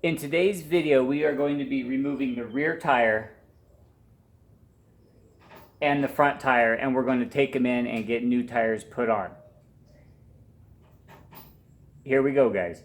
In today's video, we are going to be removing the rear tire and the front tire, and we're going to take them in and get new tires put on. Here we go, guys.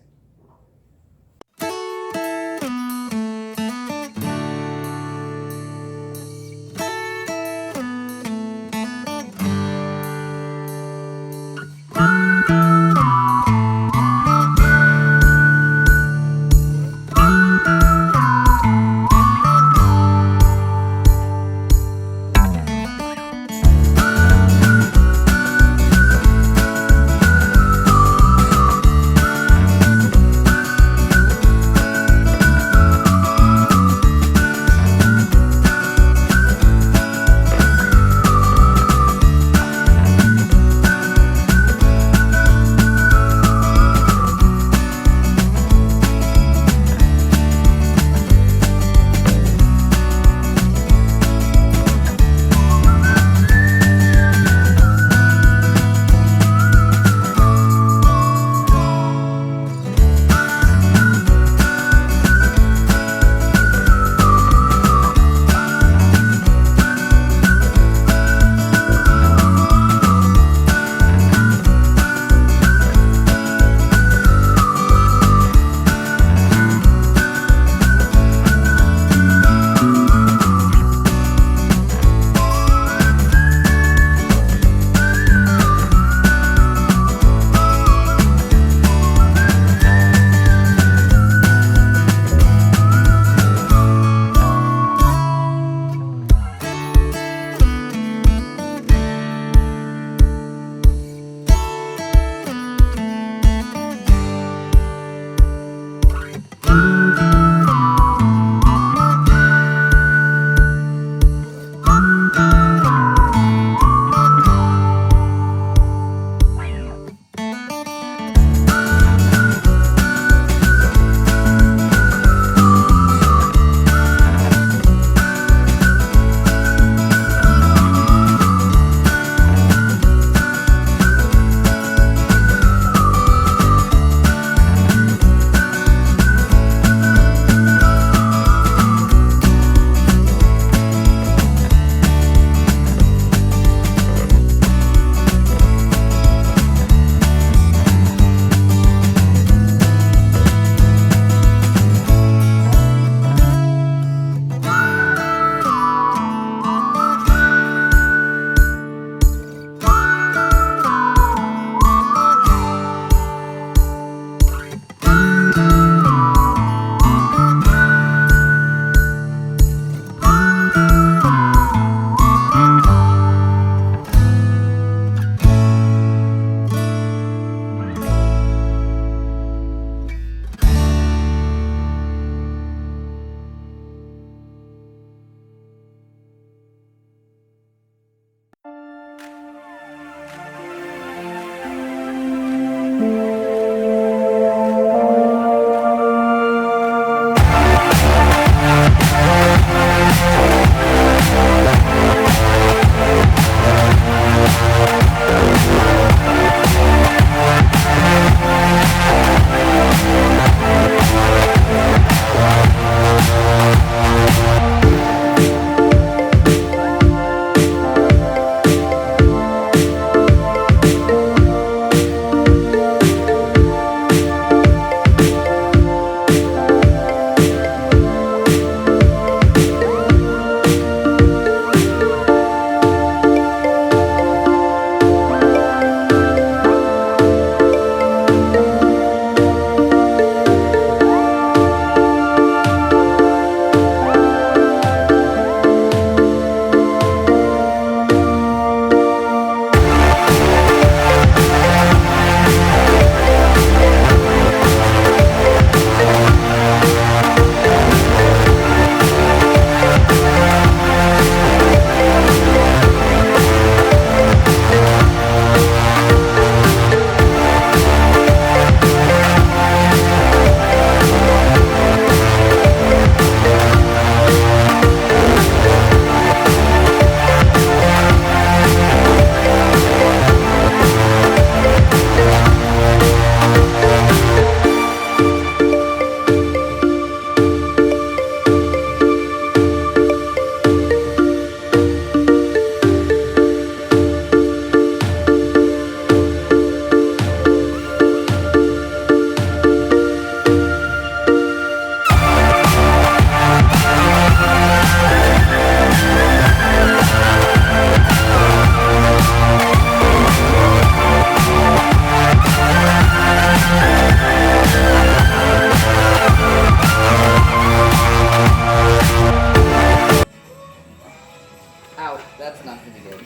good.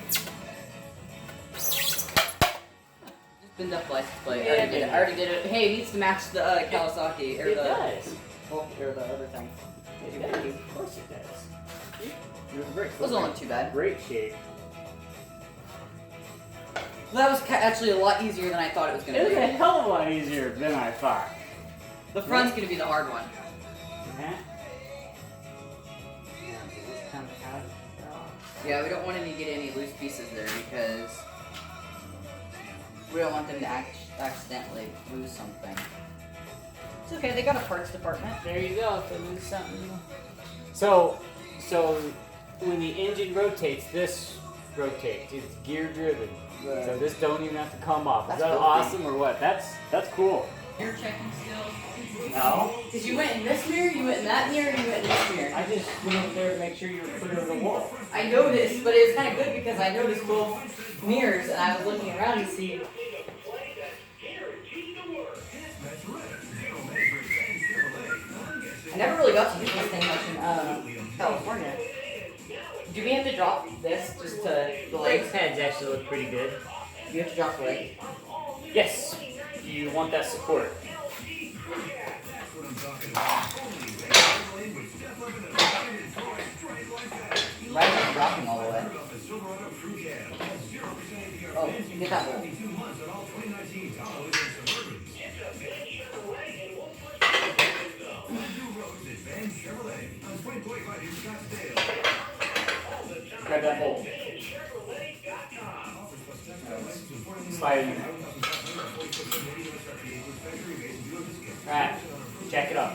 Just binned up license plate. Yeah, I already did it. Hey, it needs to match the Kawasaki. Or It the, does. Or the other thing. It does. Of course it does. It wasn't look too bad. Great shape. That was actually a lot easier than I thought it was going to It was be. a hell of a lot easier than I thought. The front's going to be the hard one. Yeah, we don't want to get any loose pieces there because we don't want them to accidentally lose something. It's okay, they got a parts department. There you go. If they lose something. So when the engine rotates, this rotates. It's gear driven. Right. So this don't even have to come off. That's Is that cool. awesome or what? That's cool. Mirror checking still. No. Because you went in this mirror, you went in that mirror, and you went in this mirror. I just went up there to make sure you were clear of the wall. I noticed, but it was kind of good because I noticed both mirrors and I was looking around to see. I never really got to use this thing much in California. Do we have to drop this just to the legs? Heads actually look pretty good. You have to drop the legs. Yes. You want that support. Right now, dropping all the way. Oh, get that hole. Grab that hole. Slide. Alright, check it out.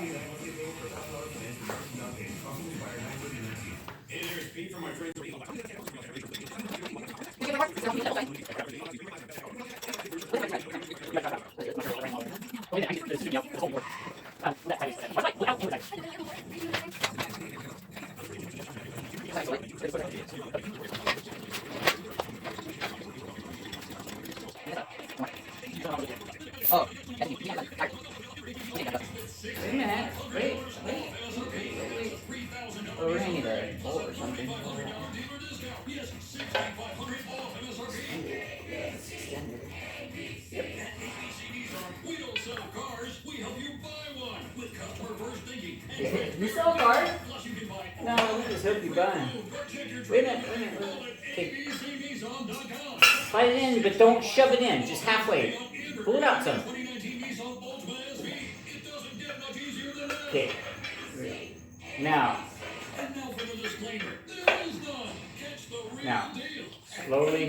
Oh, wait a minute. Wait. Oh, we're gonna need a bolt or something. You sell cars? No, we just hope you buy them. Wait a minute. Okay. Slide it in, but don't shove it in. Just halfway. Pull it out some. Okay. Now, slowly.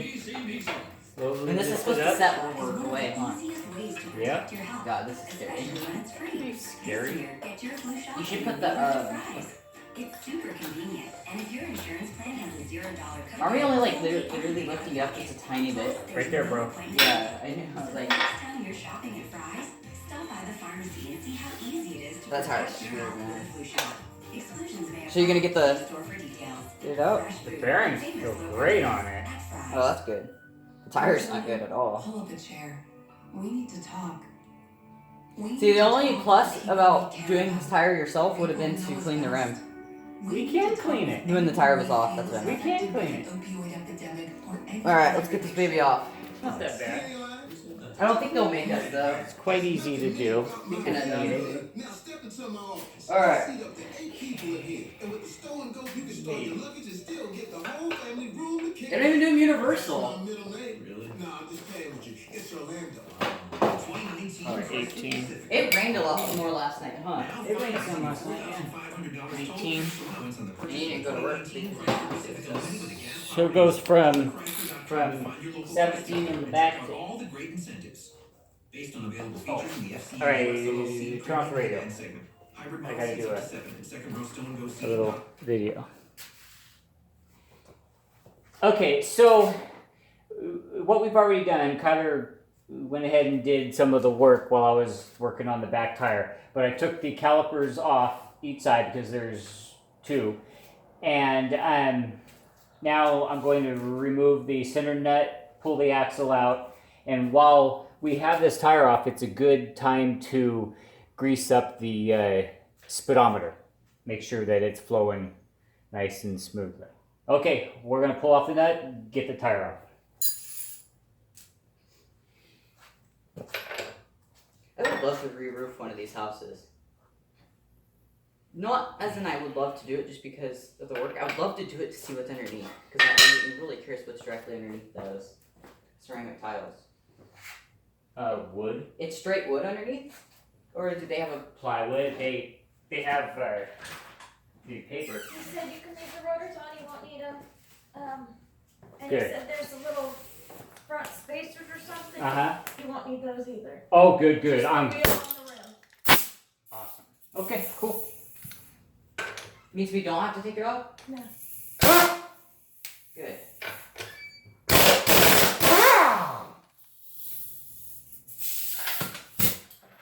And this is supposed to set when we're away, huh? Yep. God, this is scary. Scary. You should put the, It's super convenient, and if your insurance plan has a $0 Are we only like literally lifting up just a tiny bit? Right there, bro. Yeah, I know. Like, next time you're shopping at Fry's, stop by the pharmacy and see how easy it is to That's hard. protect your health with a flu shot. Exclusions may so you're gonna get the store for details. get it out? The bearings feel great on it. Oh, that's good. The tire's not good at all. Pull up a chair. We need to talk. See, the only plus about doing this tire yourself would have been to clean the rim. We can clean it. When the tire was off, that's what I We meant. can clean it. Alright, let's get this baby off. Not that bad. I don't think they'll make us though. It's quite easy to do. We can need it. Now step into my office. Alright. Seat up to 8 people in here. And with the stolen go, you can store your luggage and still get the whole family room and kitchen. They don't even do them universal. My middle name? Really? Nah, I'm just playing with you. It's Orlando. Alright, 18. It rained a lot more last night, huh? It rained some last night, yeah. 19. And you didn't go to work. So it goes from 17 in the back to... all the great incentives based on available features in the FCA. Alright, turn off the radio. I gotta do a little video. Okay, so what we've already done, Kyler went ahead and did some of the work while I was working on the back tire. But I took the calipers off each side because there's two. And now I'm going to remove the center nut, pull the axle out. And while we have this tire off, it's a good time to grease up the speedometer. Make sure that it's flowing nice and smoothly. Okay, we're gonna pull off the nut and get the tire off. I would love to re-roof one of these houses. Not as in I would love to do it just because of the work. I would love to do it to see what's underneath. Because I'm really curious what's directly underneath those ceramic tiles. Wood, It's straight wood underneath? Or do they have a... plywood. They have the paper. You said you can leave the rotors on, you won't need them. And Good. you said there's a little front spacers or something. You won't need those either. Oh, good. Just I'm leave it on the rim. awesome. Okay, cool. Means we don't have to take it off? No. Good.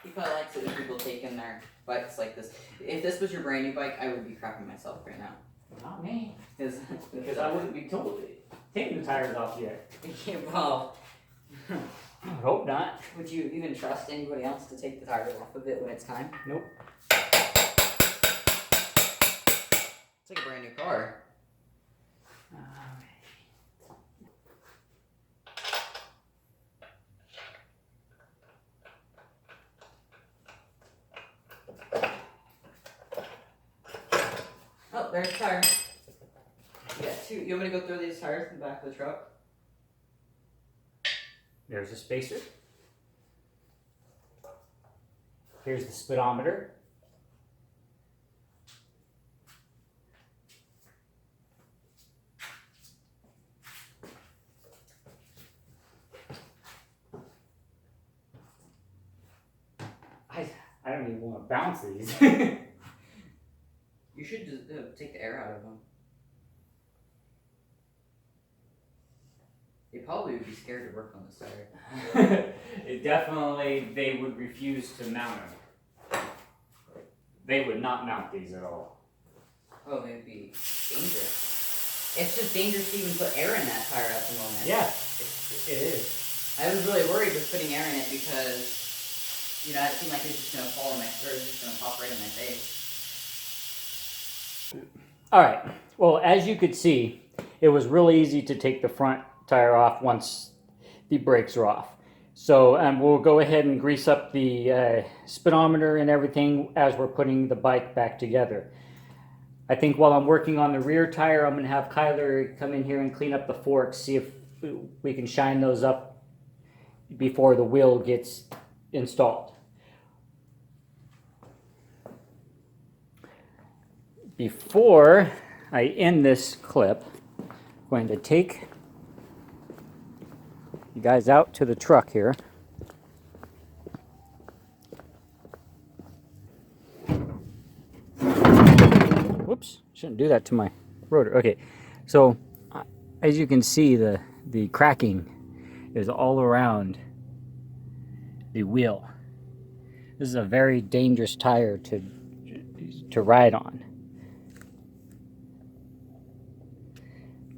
He probably likes it when people take in their bikes like this. If this was your brand new bike, I would be crapping myself right now. Not me, Because I wouldn't be told taking the tires off yet. Yeah, well, I hope not. would you even trust anybody else to take the tires off of it when it's time? Nope. It's like a brand new car. Oh, there's a tire. You got two. You want me to go throw these tires in the back of the truck? There's a spacer. Here's the speedometer. I don't even want to bounce these. You should just take the air out of them. They probably would be scared to work on this tire. Definitely, they would refuse to mount them. They would not mount these at all. Oh, they'd be dangerous. It's just dangerous to even put air in that tire at the moment. Yeah, it is. I was really worried with putting air in it because, you know, it seemed like it was just gonna fall in my, or it was just gonna pop right in my face. All right. Well, as you could see, it was really easy to take the front tire off once the brakes are off. So we'll go ahead and grease up the speedometer and everything as we're putting the bike back together. I think while I'm working on the rear tire, I'm going to have Kyler come in here and clean up the forks, see if we can shine those up before the wheel gets installed. Before I end this clip, I'm going to take you guys out to the truck here. Whoops, shouldn't do that to my rotor. Okay, so as you can see, the cracking is all around the wheel. This is a very dangerous tire to ride on.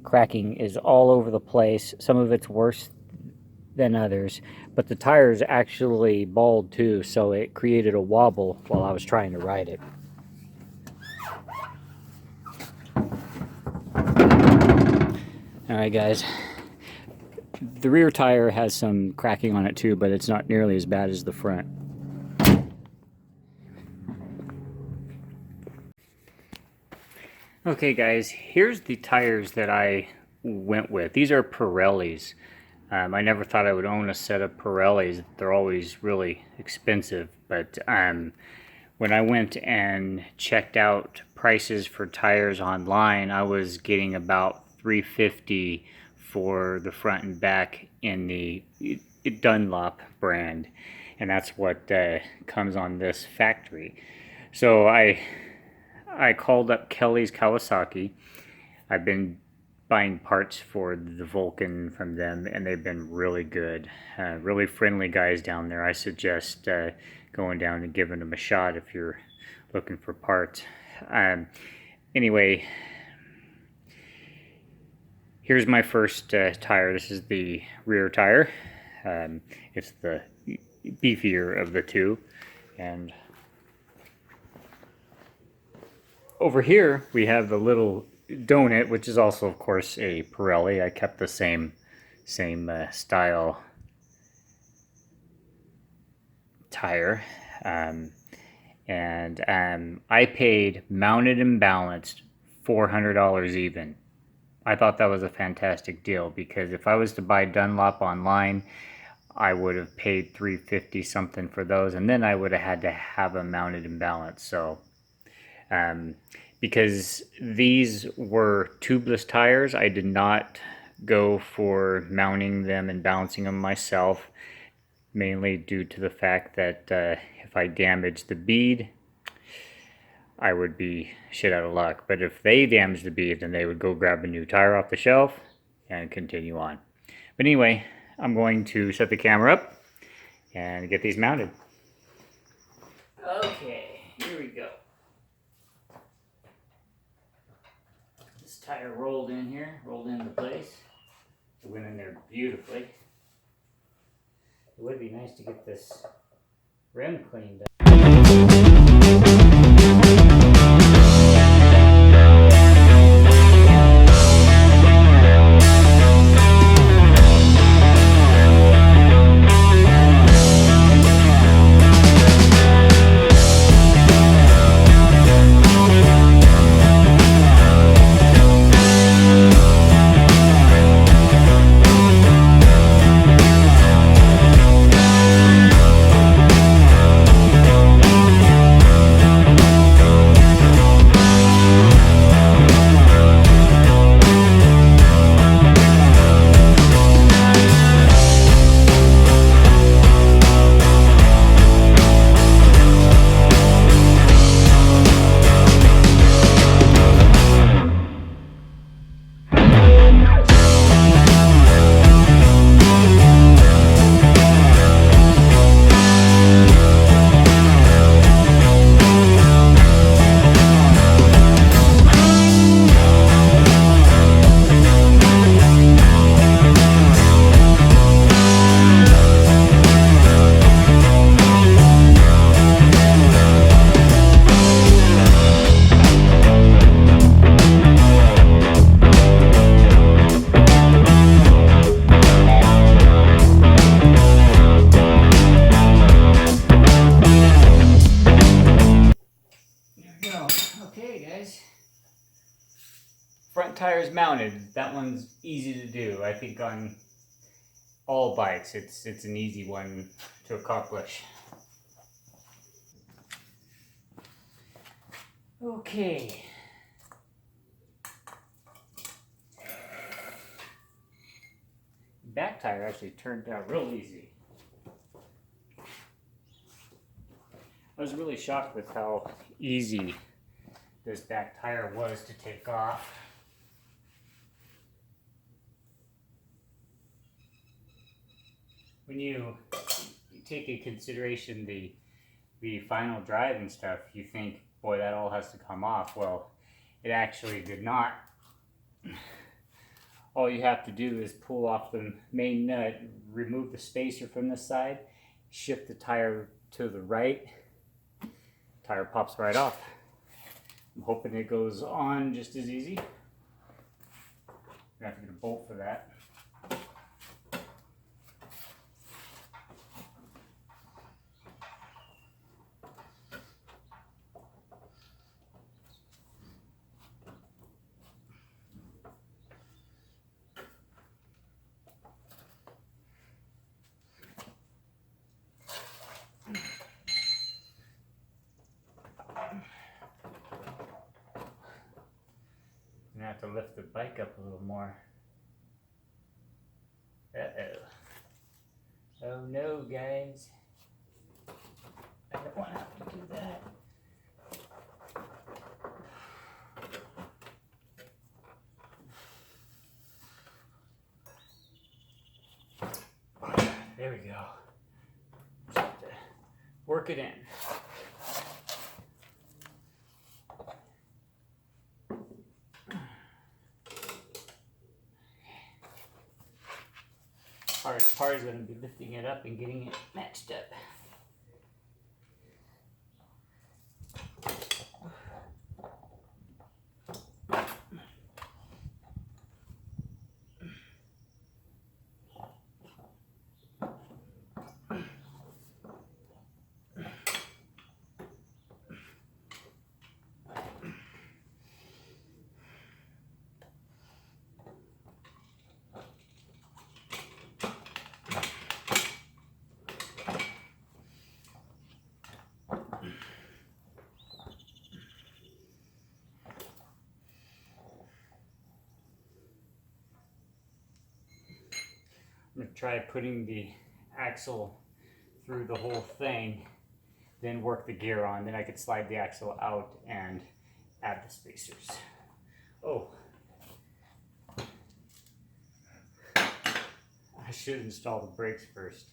Cracking is all over the place. Some of it's worse than others, but the tire is actually bald too, so it created a wobble while I was trying to ride it. Alright guys, the rear tire has some cracking on it too, but it's not nearly as bad as the front. Okay guys, here's the tires that I went with. These are Pirellis. I never thought I would own a set of Pirellis. They're always really expensive, but when I went and checked out prices for tires online, I was getting about $350 for the front and back in the Dunlop brand, and that's what comes on this factory. So I called up Kelly's Kawasaki. I've been buying parts for the Vulcan from them, and they've been really good. Really friendly guys down there. I suggest going down and giving them a shot if you're looking for parts. Anyway, here's my first tire. This is the rear tire. It's the beefier of the two. And over here we have the little Donut, which is also, of course, a Pirelli. I kept the same style tire. I paid mounted and balanced $400 even. I thought that was a fantastic deal because if I was to buy Dunlop online, I would have paid $350 something for those, and then I would have had to have them mounted and balanced. So, because these were tubeless tires, I did not go for mounting them and balancing them myself, mainly due to the fact that if I damaged the bead, I would be shit out of luck. But if they damaged the bead, then they would go grab a new tire off the shelf and continue on. But anyway, I'm going to set the camera up and get these mounted. Okay, here we go. This tire rolled in here, rolled into place. It went in there beautifully. It would be nice to get this rim cleaned up. Front tires mounted. That one's easy to do. I think on all bikes, it's an easy one to accomplish. Okay. Back tire actually turned out real easy. I was really shocked with how easy this back tire was to take off. When you take into consideration the final drive and stuff, you think, boy, that all has to come off. Well, it actually did not. All you have to do is pull off the main nut, remove the spacer from this side, shift the tire to the right, tire pops right off. I'm hoping it goes on just as easy. I have to get a bolt for that. I'm gonna have to lift the bike up a little more. Uh-oh. Oh no, guys. I don't want to have to do that. There we go. Just have to work it in. Hardest part is going to be lifting it up and getting it matched up. I'm gonna try putting the axle through the whole thing, then work the gear on. Then I could slide the axle out and add the spacers. Oh, I should install the brakes first.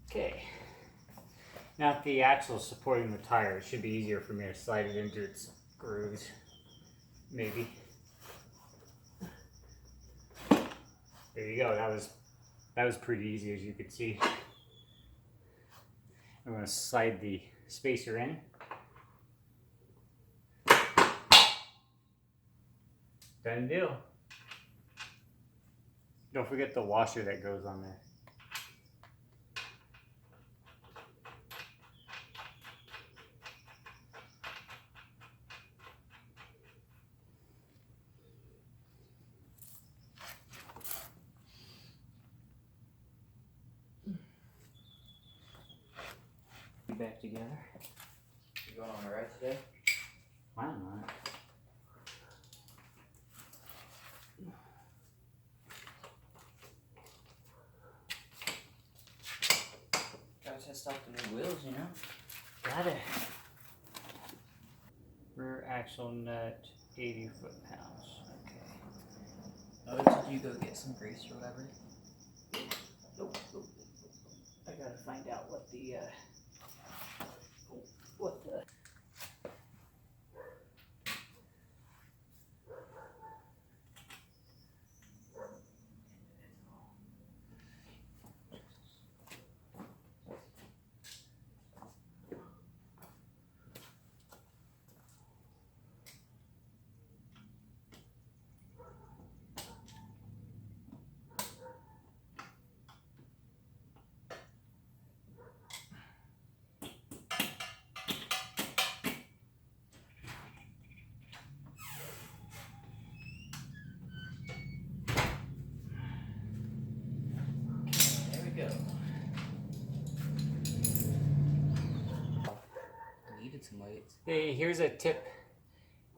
Okay. Now that the axle is supporting the tire, it should be easier for me to slide it into its grooves. Maybe. There you go. That was pretty easy, as you could see. I'm going to slide the spacer in. Done deal. Don't forget the washer that goes on there. Back together. You going on a ride today? Why not? Gotta test out the new wheels, you know? Got it. Rear axle nut, 80 foot-pounds. Okay. Oh, did you go get some grease or whatever? Nope. I gotta find out what the There we go. Needed some weights. Hey, here's a tip.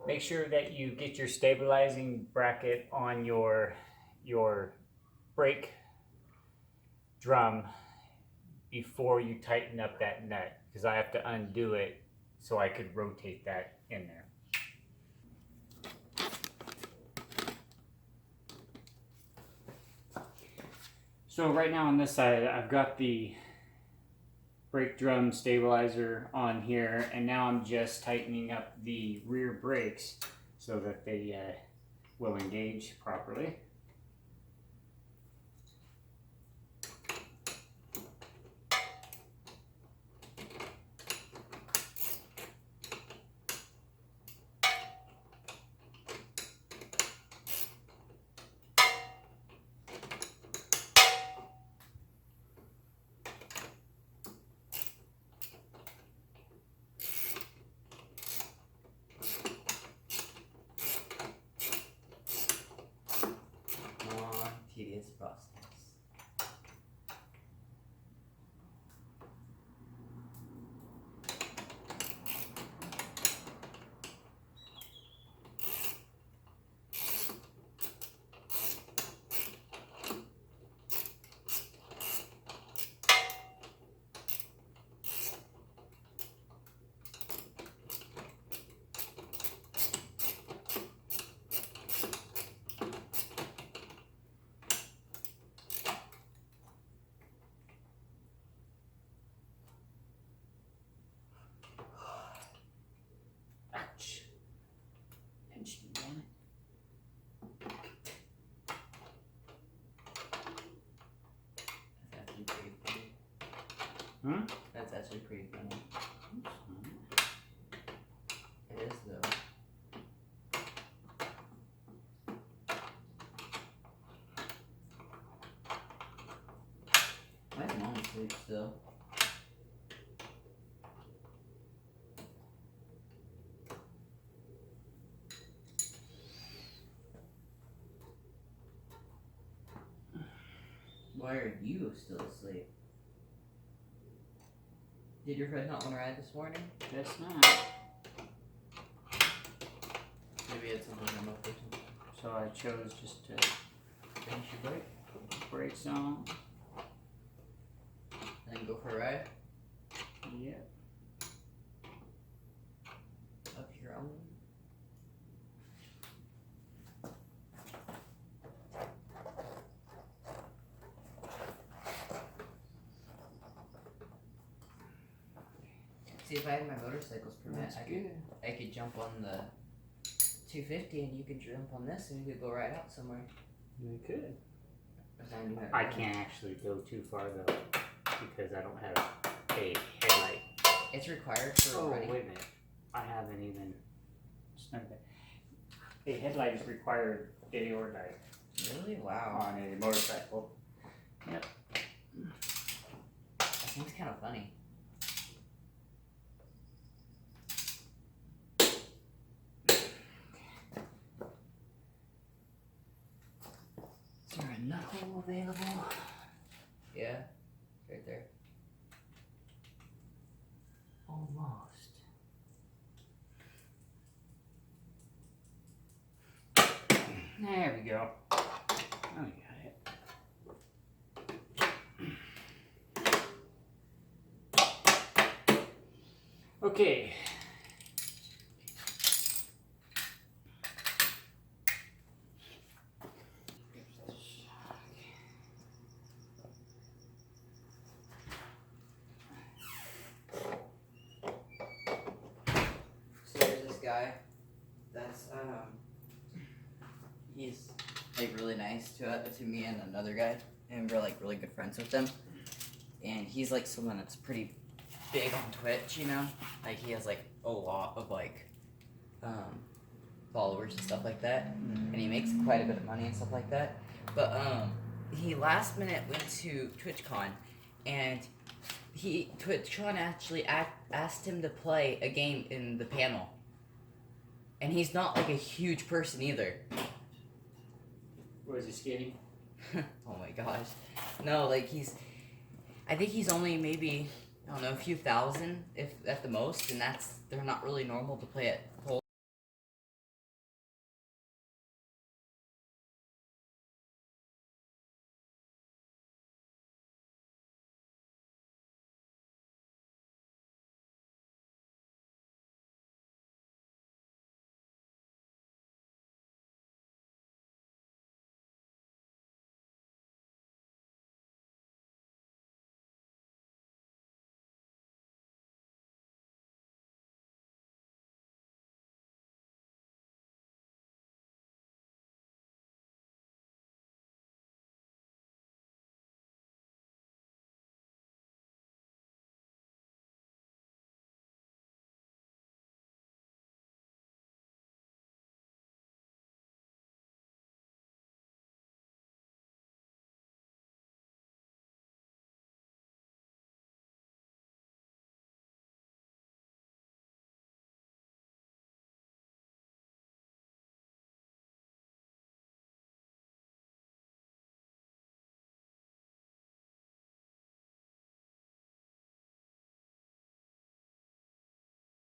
Make sure that you get your stabilizing bracket on your brake drum before you tighten up that nut, because I have to undo it so I could rotate that in there. So right now on this side, I've got the brake drum stabilizer on here, and now I'm just tightening up the rear brakes so that they will engage properly. Long, tedious process. Ouch. Pinched me, damn it. That's actually pretty funny. Hmm? That's actually pretty funny. It is though. My mom's asleep still. Why are you still asleep? Did your friend not want to ride this morning? Guess not. Maybe it's something I'm up or something. So I chose just to Finish your break put the brakes on. and then go for a ride Yep. of your own. See, if I had my motorcycle's permit, I could jump on the 250 and you could jump on this and we could go right out somewhere. You could. As long as you have I it. can't actually go too far though, because I don't have a headlight. It's required for Oh, running. wait a minute. I haven't even started that. A headlight is required day or night Really? Wow. on a motorcycle. That seems kind of funny. Is there a nut hole available? Yeah. Right there. Almost. There we go. Oh, you got it. Okay. So there's this guy that's he's like really nice to me and another guy, and we're like really good friends with him. And he's like someone that's pretty big on Twitch, you know? Like he has like a lot of like followers and stuff like that. And he makes quite a bit of money and stuff like that. But he last minute went to TwitchCon, and TwitchCon actually asked him to play a game in the panel. And he's not like a huge person either. Was he skinny? Oh my gosh. No, like I think he's only maybe, I don't know, a few thousand if at the most, and they're not really normal to play at